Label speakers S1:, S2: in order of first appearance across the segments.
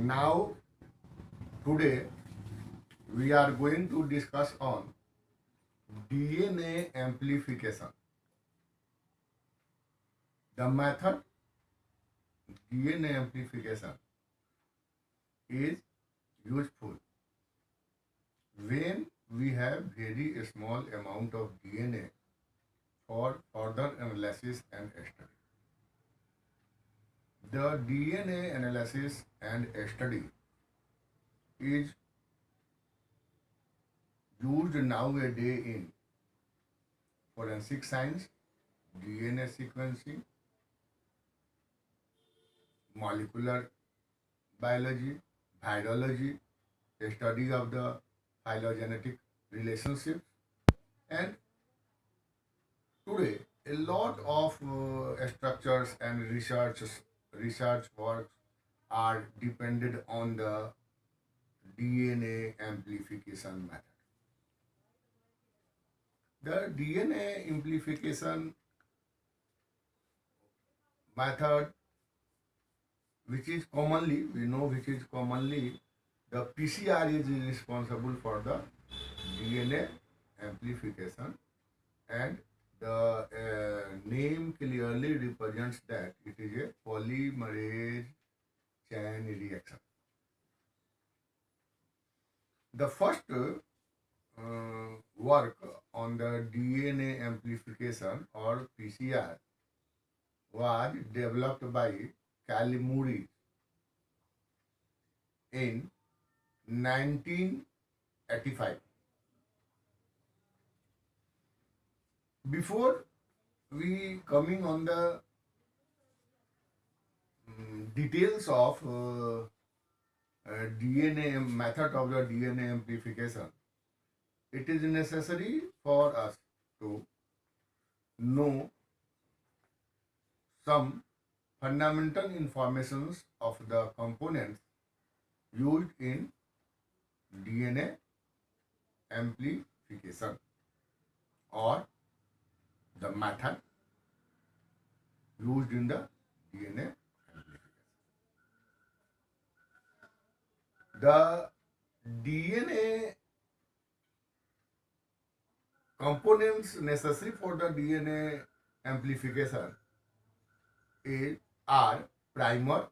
S1: Now, today we are going to discuss on DNA amplification. The method DNA amplification is useful when we have very small amount of DNA for further analysis and study. The DNA analysis and study is used nowadays in forensic science, DNA sequencing, molecular biology, virology, a study of the phylogenetic relationships, and today a lot of structures and research works are dependent on the DNA amplification method. The DNA amplification method, which is commonly, we know which is commonly, the PCR is responsible for the DNA amplification, and the name clearly represents that it is a polymerase chain reaction. The first work on the DNA amplification or PCR was developed by Calimuri in 1985. Before we coming on the details of DNA method of the DNA amplification, it is necessary for us to know some fundamental informations of the components used in DNA amplification or the method used in the DNA amplification. The DNA components necessary for the DNA amplification are primer,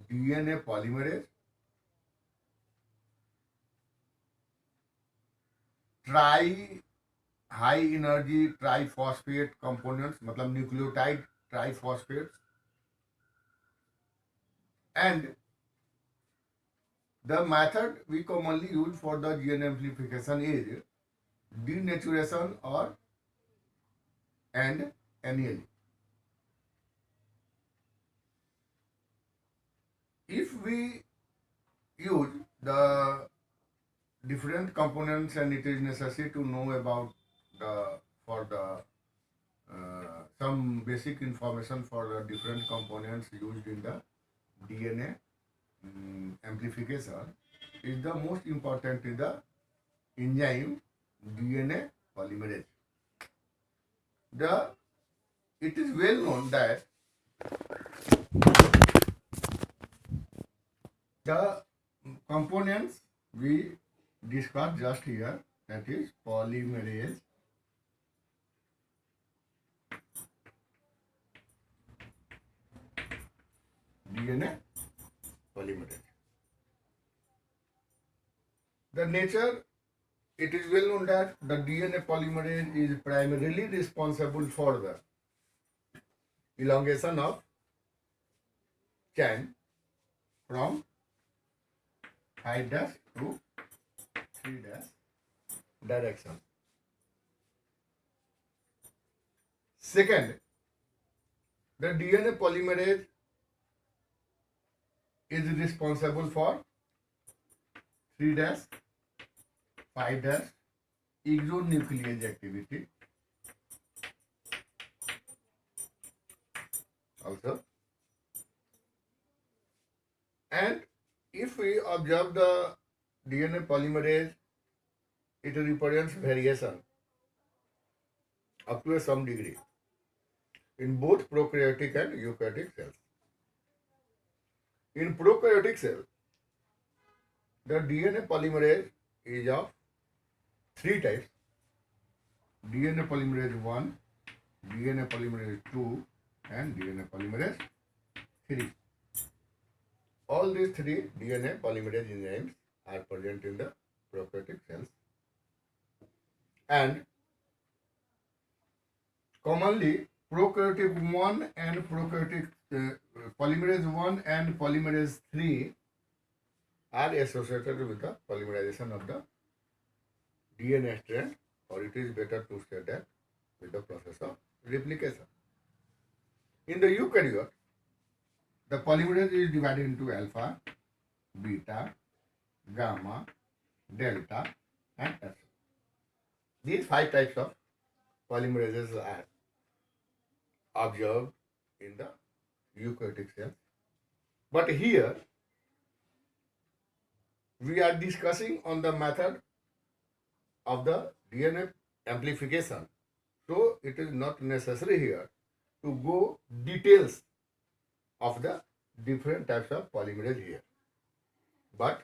S1: DNA polymerase, high energy triphosphate components, मतलब nucleotide triphosphates, and the method we commonly use for the DNA amplification is denaturation or and annealing. If we use the different components, and it is necessary to know about the for the some basic information for the different components used in the DNA amplification, is the most important is the enzyme DNA polymerase. It is well known that the components we discussed just here, that is polymerase, DNA polymerase. The nature, it is well known that the DNA polymerase is primarily responsible for the elongation of chain from 5' to 3' direction. Second, the DNA polymerase is responsible for 3', 5' exonuclease activity also. And if we observe the DNA polymerase, it represents variation up to some degree in both prokaryotic and eukaryotic cells. In prokaryotic cell, The DNA polymerase is of three types: DNA polymerase 1, DNA polymerase 2, and DNA polymerase 3. All these three DNA polymerase enzymes are present in the prokaryotic cells, and commonly prokaryotic 1 and prokaryotic polymerase 1 and polymerase 3 are associated with the polymerization of the DNA strand, or it is better to say that with the process of replication. In the eukaryote, the polymerase is divided into alpha, beta, gamma, delta, and epsilon. These five types of polymerases are observed in the eukaryotic cells. But here we are discussing on the method of the DNA amplification. So it is not necessary here to go details of the different types of polymerase here. But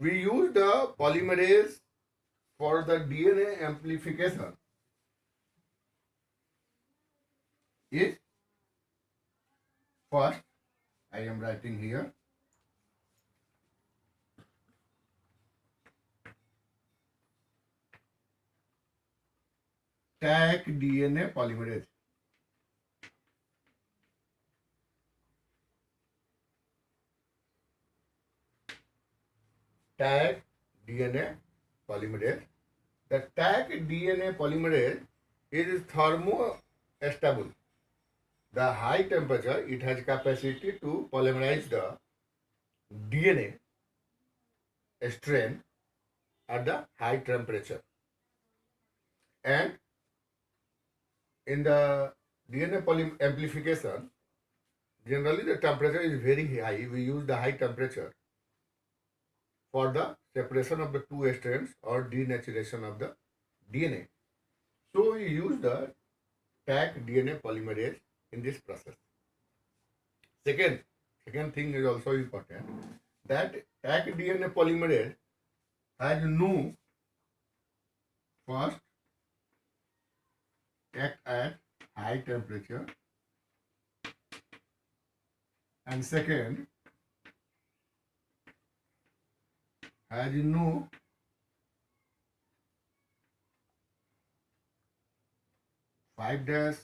S1: we use the polymerase for the DNA amplification is first, I am writing here, tag DNA polymerase. Tag DNA polymerase. The tag DNA polymerase is thermostable. The high temperature, it has capacity to polymerize the DNA strand at the high temperature. And in the DNA amplification, generally the temperature is very high. We use the high temperature for the separation of the two strands or denaturation of the DNA. So we use the tag DNA polymerase in this process. Second thing is also important, that tag DNA polymerase has no first act at high temperature, and second has no five dash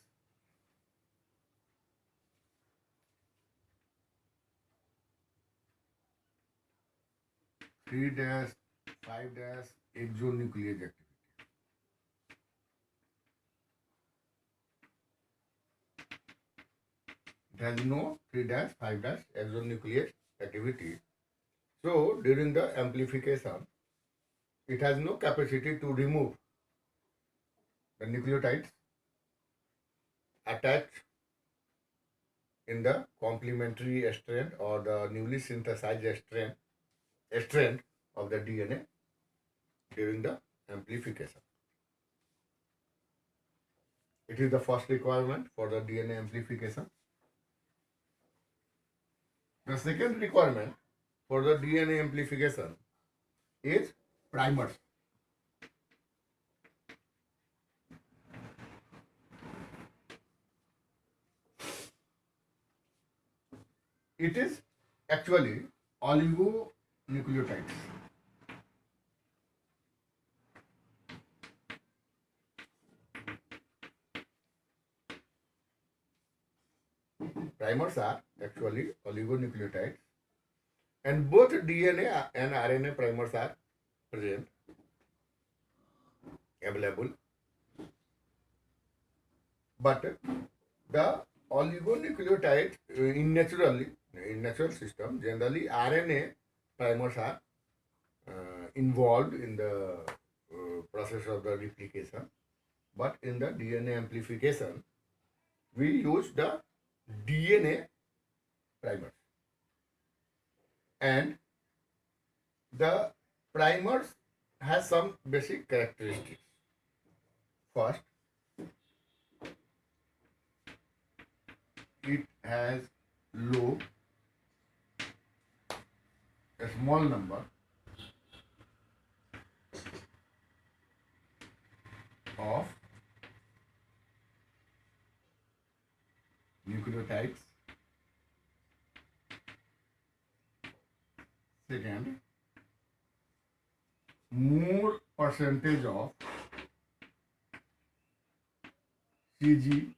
S1: three dash five dash exonuclease activity. It has no 3-5 exonuclease activity. So during the amplification, it has no capacity to remove the nucleotides attached in the complementary strand or the newly synthesized strand of the DNA during the amplification. It is the first requirement for the DNA amplification. The second requirement for the DNA amplification is primers. It is actually oligonucleotides. Primers are actually oligonucleotides, and both DNA and RNA primers are present, available. But the oligonucleotides in natural system, generally RNA primers are involved in the process of the replication. But in the DNA amplification, we use the DNA primers. And the primers has some basic characteristics. First, it has low a small number of nucleotides. Second, more percentage of CG.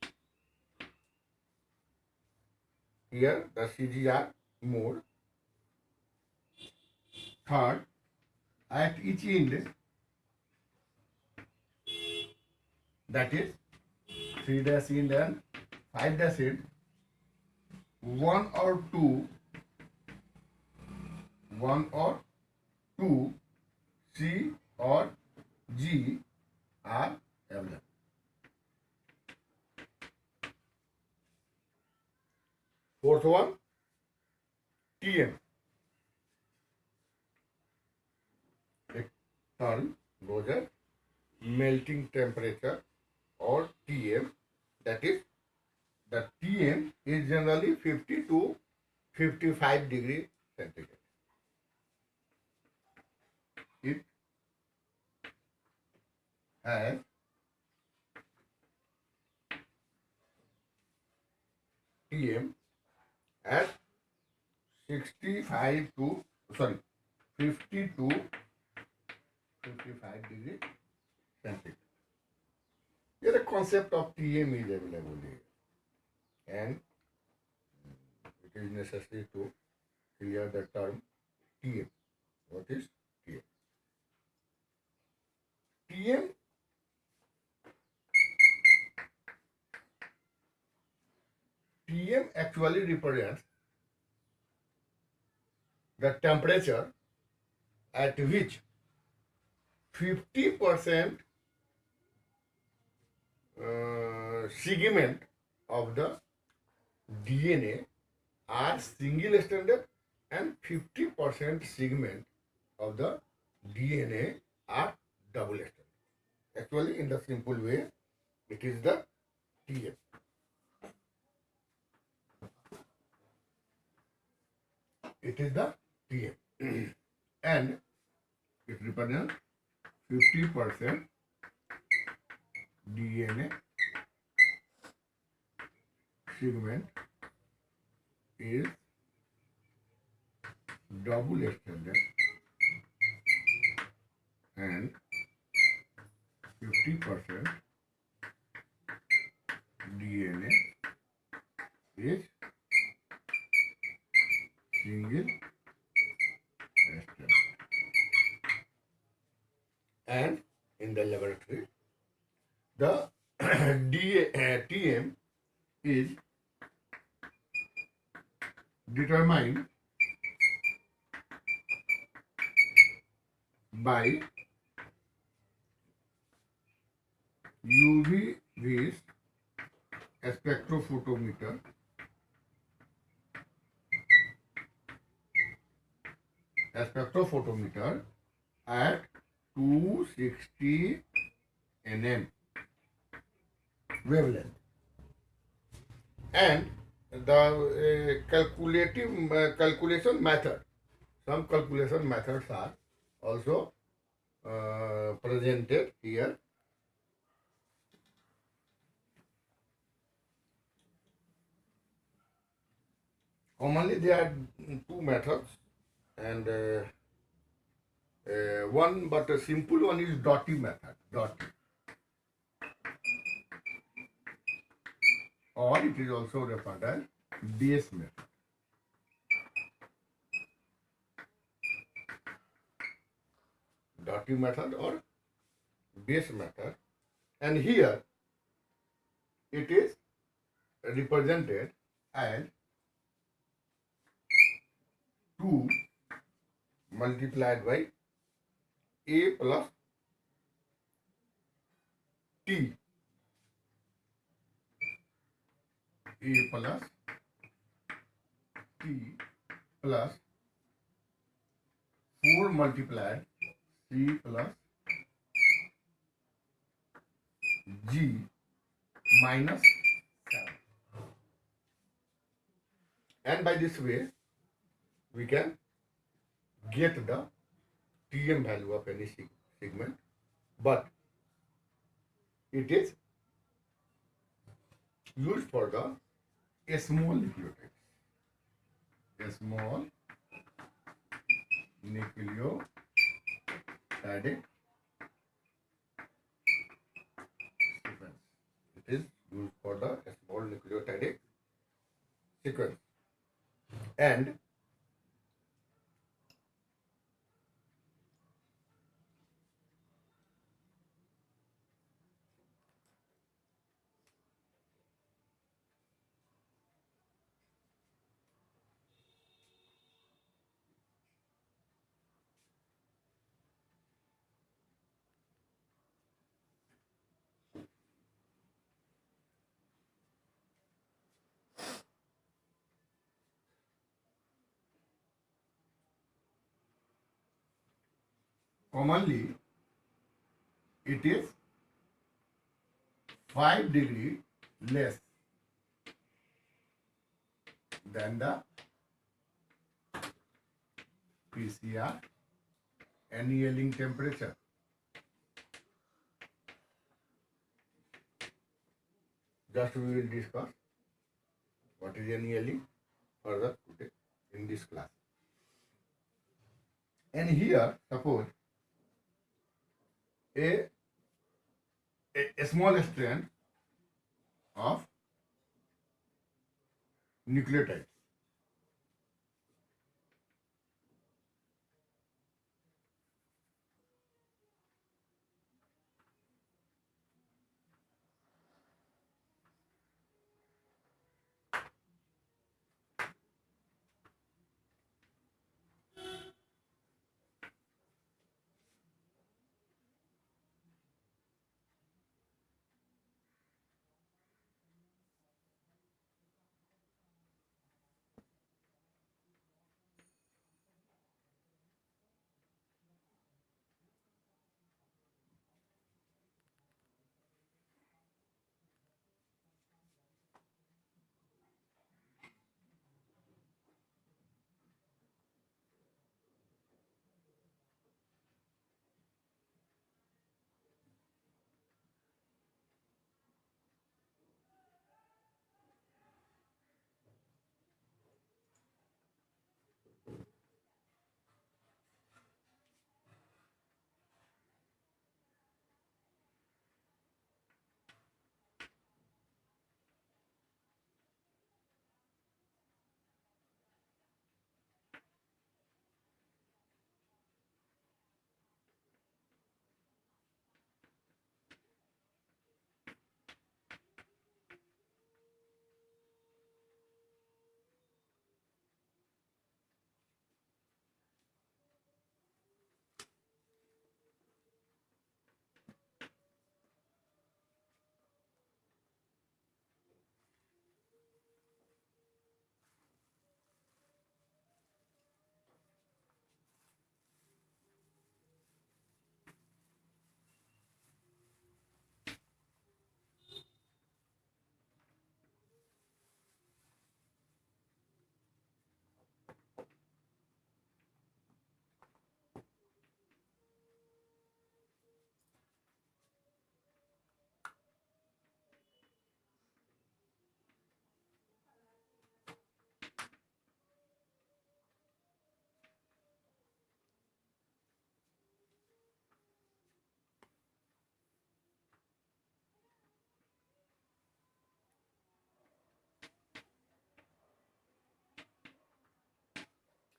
S1: Here the CG are more. Third, at each end, that is 3' end and 5' end, one or two C or G are available. Fourth one, TM. A term goes as melting temperature or TM. That is, the TM is generally 50 to 55 degree centigrade. It has TM at 50 to 55 degree centigrade. Here the concept of TM is available here, and it is necessary to clear the term TM. What is TM? TM actually represents the temperature at which 50% segment of the DNA are single stranded and 50% segment of the DNA are double stranded. Actually, in the simple way, it is the TM. It is the TM. And it represents 50% DNA segment is double stranded and 50% DNA is single stranded. And in the laboratory, the TM is determined by UV vis spectrophotometer at 260 nm wavelength, and the calculation method. Some calculation methods are also presented here. Commonly, there are two methods, and one, but a simple one is Doty method. Doty, or it is also referred as base method. Doty method or base method, and here it is represented as 2 multiplied by A plus T. A plus T plus 4 multiplied C plus G minus 7. And by this way, we can get the Tm value of any segment, but it is used for the small nucleotides. Small nucleotide sequence. It is used for the small nucleotide sequence. And commonly it is 5 degrees less than the PCR annealing temperature. Just we will discuss what is annealing further today in this class. And here, suppose a, a small strand of nucleotides.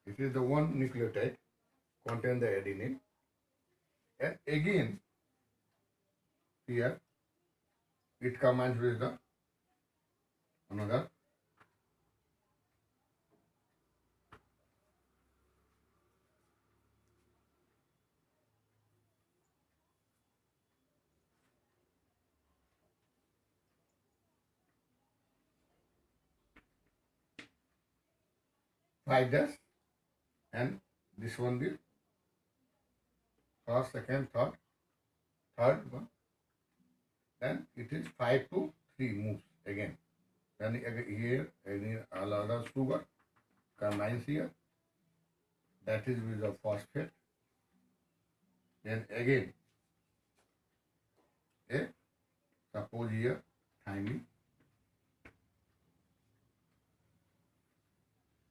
S1: It is the one nucleotide contain the adenine, and again here it combines with the another 5 dash, and this one the first, second, third one. Then it is 5 to 3 moves again. Then here any another sugar combines here. that is with the phosphate. Then again, suppose here thymine,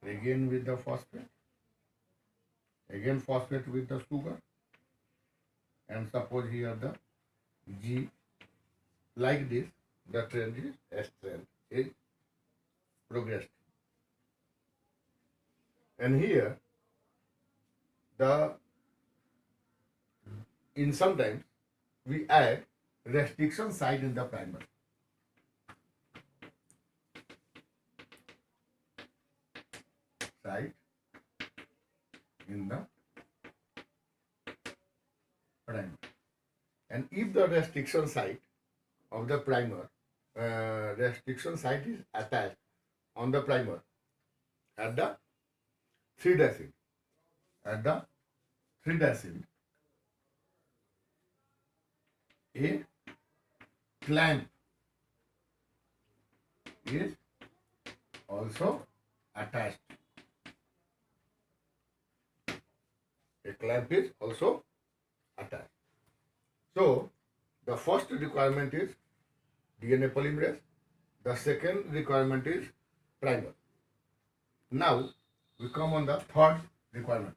S1: again with the phosphate, again phosphate with the sugar, and suppose here the G. Like this, the trend is progressed. And here, in sometimes we add restriction site in the primer. Site in the primer. And if the restriction site of the primer, restriction site is attached on the primer at the 3-decyl, a clamp is also attached. A clamp is also attached. So, the first requirement is DNA polymerase. The second requirement is primer. Now, we come on the third requirement.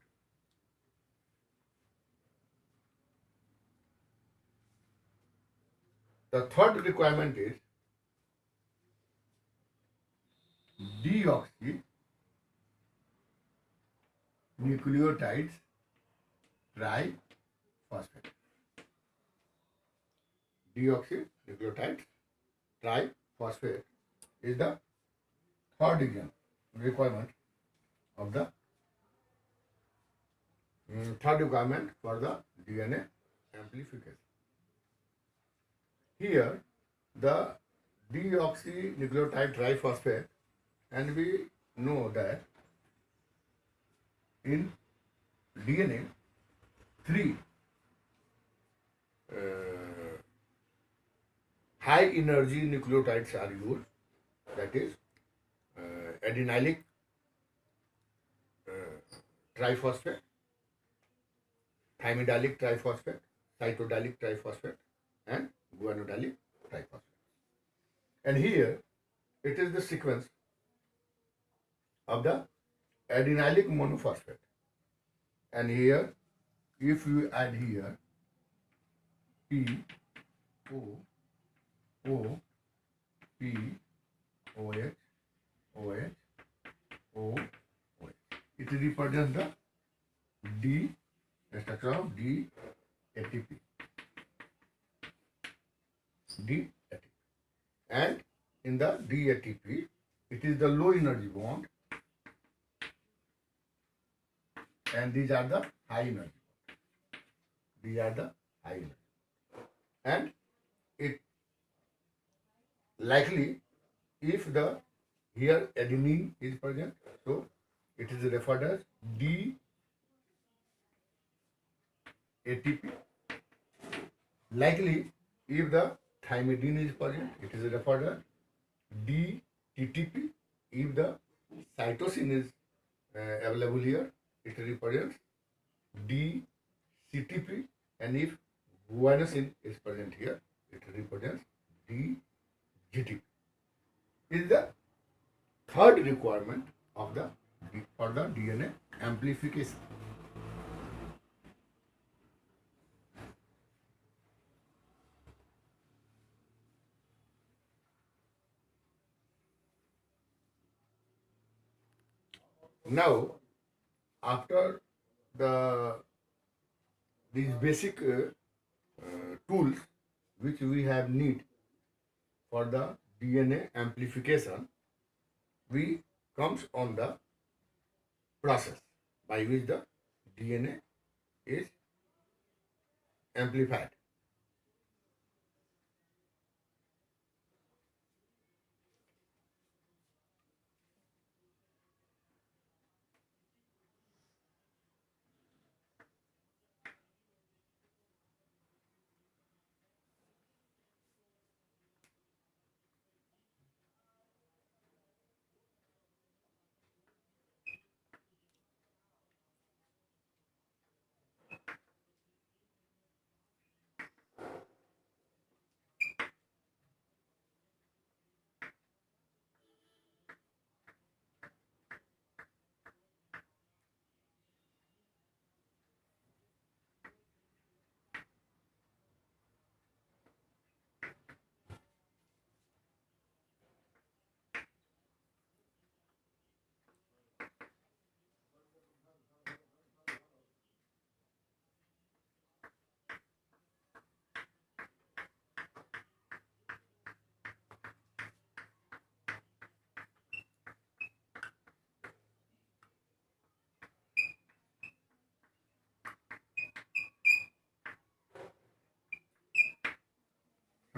S1: The third requirement is deoxynucleotides triphosphate. Deoxynucleotides triphosphate is the third requirement of the third requirement for the DNA amplification. Here, the deoxynucleotide triphosphate, and we know that in DNA, 3 high energy nucleotides are used, that is adenylic triphosphate, thymidalic triphosphate, cytodalic triphosphate, and guanidalic triphosphate. And here it is the sequence of the adenylic monophosphate. And here, if you add here P, O, P, OH, OH, OH, it represents the D, the structure of D-ATP. D-ATP. And in the D-ATP, it is the low energy bond, and these are the high energy. These are the high energy. And it likely, if the here adenine is present, so it is referred as D-ATP. Likely, if the thymidine is present, it is referred as D-TTP. If the cytosine is available here, it represents D-CTP. And if guanosine is present here, it represents D-GTP. Is the third requirement of the for the DNA amplification. Now, after these basic tools which we have need for the DNA amplification, we comes on the process by which the DNA is amplified.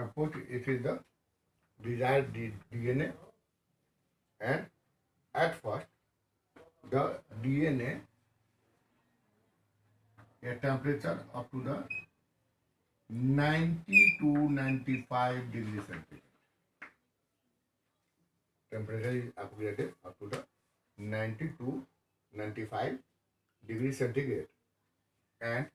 S1: suppose it is the desired DNA, and at first the DNA a temperature up to the 90 to 95 degrees centigrade. Temperature is upgraded up to the 90 to 95 degrees centigrade, and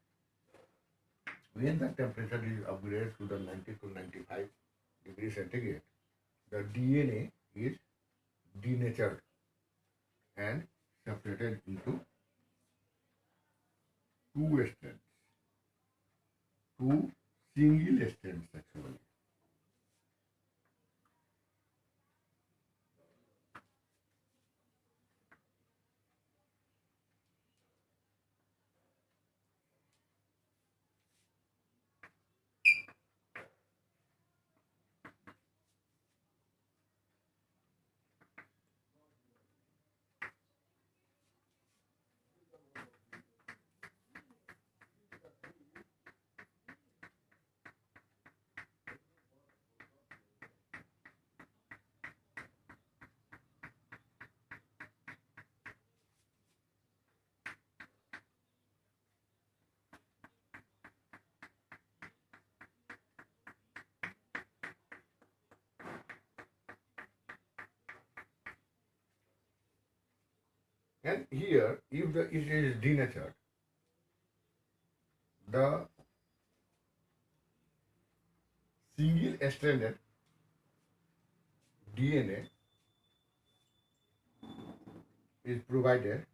S1: when the temperature is upgraded to the 90 to 95 degrees centigrade, the DNA is denatured and separated into two strands, two single strands actually. And here, if it is denatured, the single stranded DNA is provided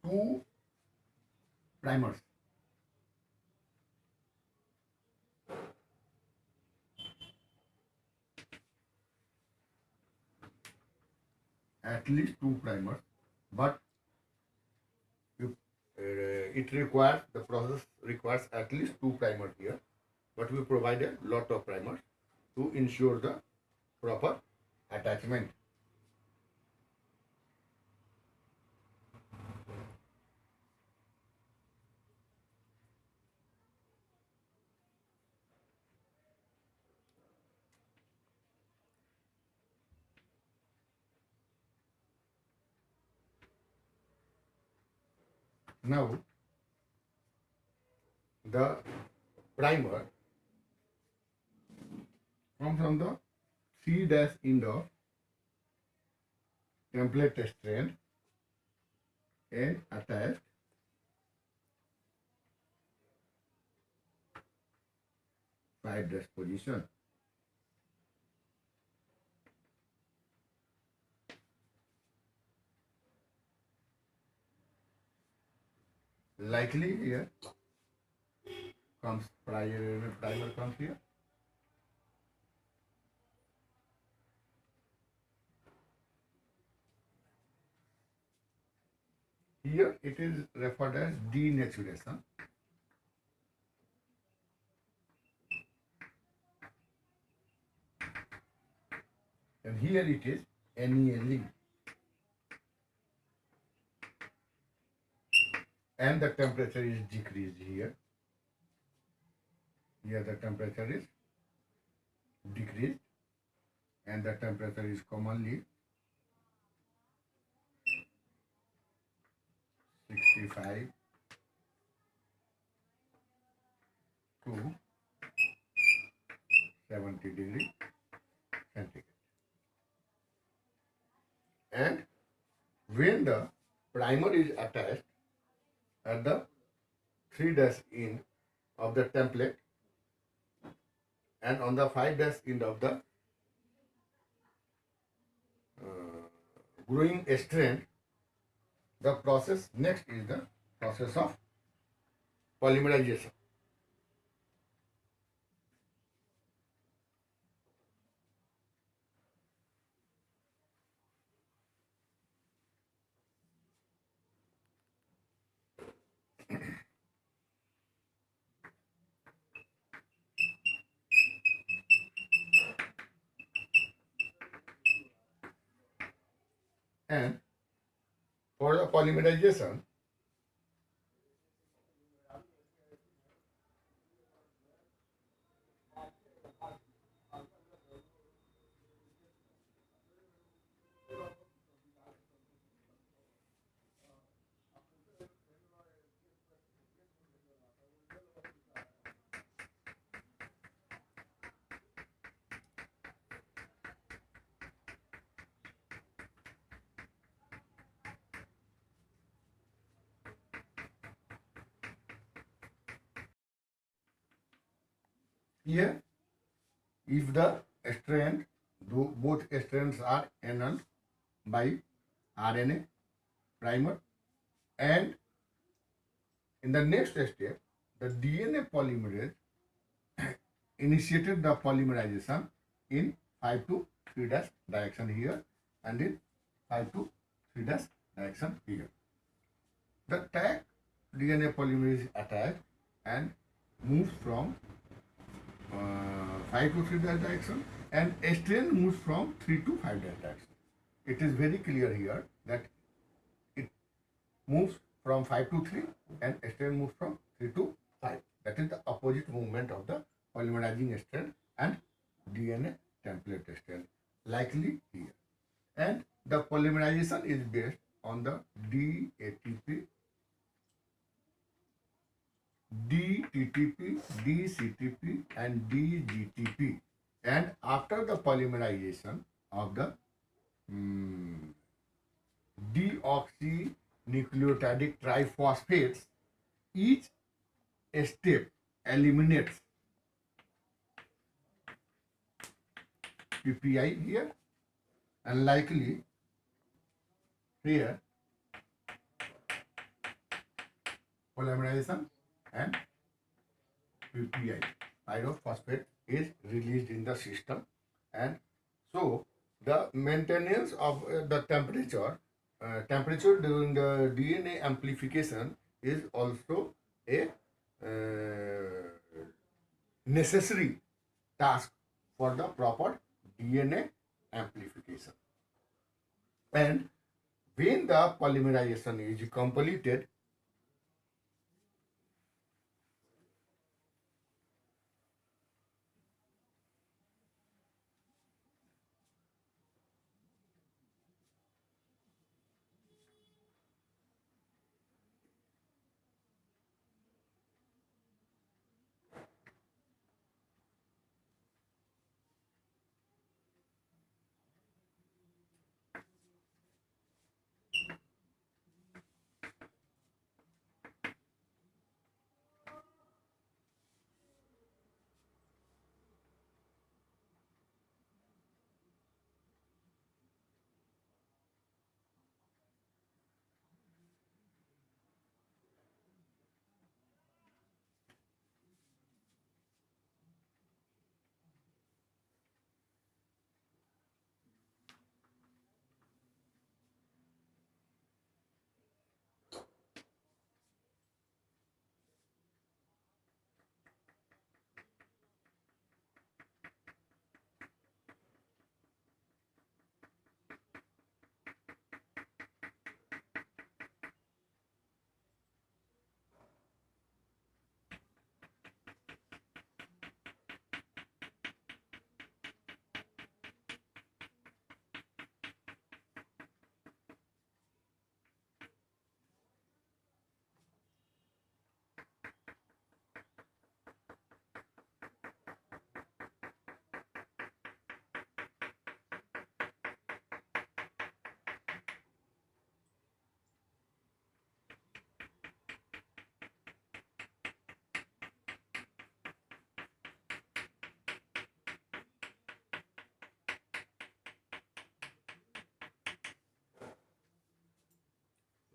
S1: two primers. At least two primers, but if, the process requires at least two primers here, but we provide a lot of primers to ensure the proper attachment. Now, the primer comes from the 3' end of template strand and attached five dash position. Likely here comes primer comes here. Here it is referred as denaturation. And here it is annealing. And the temperature is decreased here. Here the temperature is decreased, and the temperature is commonly 65 to 70 degree centigrade. And when the primer is attached at the 3' end of the template and on the 5' end of the growing strand, the process next is the process of polymerization. And for the polymerization, Here, if the strand, both strands are annulled by RNA primer, and in the next step, the DNA polymerase initiated the polymerization in 5 to 3 dash direction here and in 5 to 3 dash direction here. The tag DNA polymerase attack and moves from 5 to 3 dash direction, and strain moves from 3 to 5 dash direction. It is very clear here that it moves from 5 to 3 and strain moves from 3 to 5. That is the opposite movement of the polymerizing strand and DNA template strand, likely here. And the polymerization is based on the DATP, DTTP, DCTP, and DGTP. And after the polymerization of the deoxynucleotidic triphosphates, each step eliminates PPI here, and likely here polymerization and PPI, pyrophosphate, is released in the system. And so the maintenance of the temperature during the DNA amplification is also a necessary task for the proper DNA amplification. And when the polymerization is completed,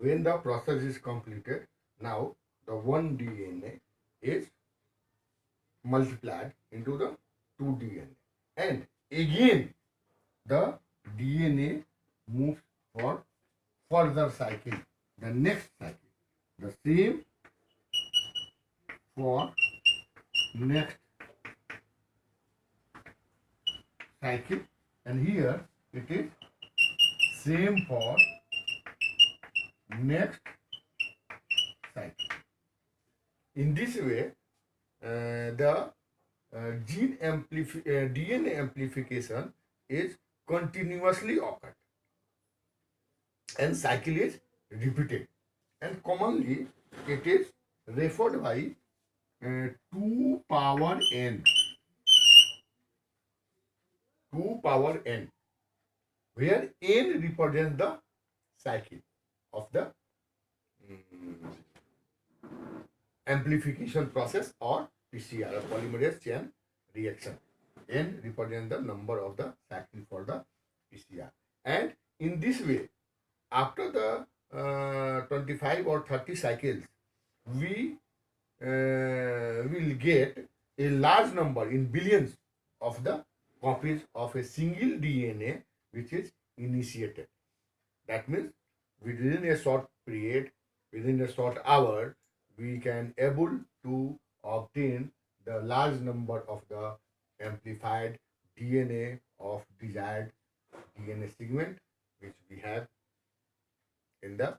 S1: when the process is completed, now the one DNA is multiplied into the two DNA, and again the DNA moves for further cycle, the next cycle, the same for next cycle, and here it is same for next cycle. In this way, the DNA amplification is continuously occurred and cycle is repeated, and commonly it is referred by 2 power n, 2 power n, where n represents the cycle of the amplification process or PCR, polymerase chain reaction. N represents the number of the cycle for the PCR. And in this way, after the 25 or 30 cycles, we will get a large number in billions of the copies of a single DNA which is initiated. That means within a short period, within a short hour, we can able to obtain the large number of the amplified DNA of desired DNA segment which we have in the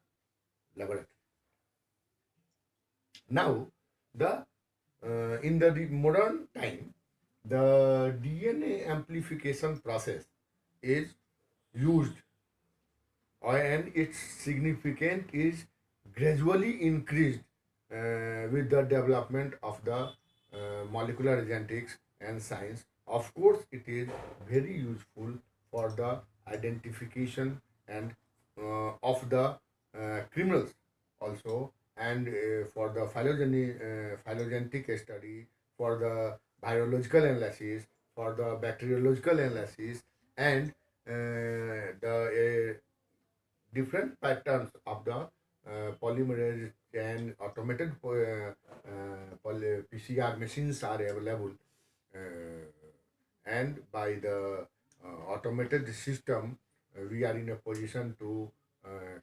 S1: laboratory. Now, the in the modern time, the DNA amplification process is used, and its significance is gradually increased with the development of the molecular genetics and science. Of course, it is very useful for the identification and of the criminals also, and for the phylogenetic study, for the biological analysis, for the bacteriological analysis, and the different patterns of the polymerase and automated PCR machines are available, and by the automated system, we are in a position to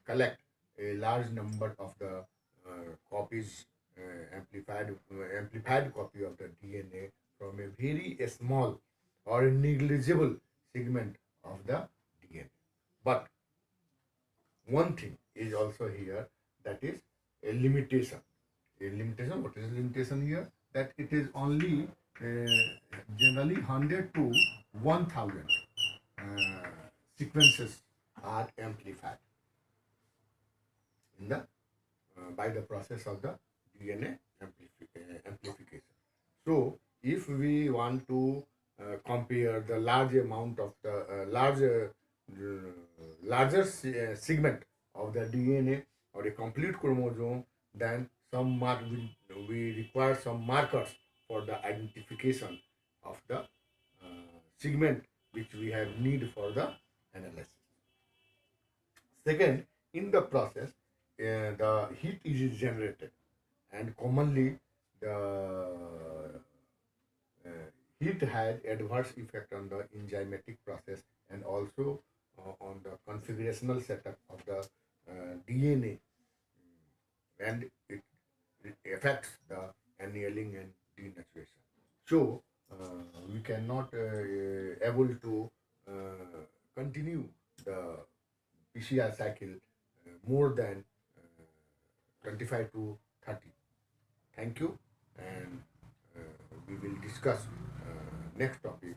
S1: collect a large number of the copies, amplified copy of the DNA from a very small or negligible segment of the DNA. But one thing is also here, that is a limitation. A limitation, what is limitation here? That it is only generally 100 to 1000 sequences are amplified in the by the process of the DNA amplification. So, if we want to compare the large amount of the larger segment of the DNA or a complete chromosome, then we require some markers for the identification of the segment which we have need for the analysis. Second, in the process, the heat is generated, and commonly the heat had adverse effect on the enzymatic process and also on the configurational setup of the DNA, and it affects the annealing and denaturation. So we cannot able to continue the PCR cycle more than 25 to 30. Thank you, and we will discuss next topic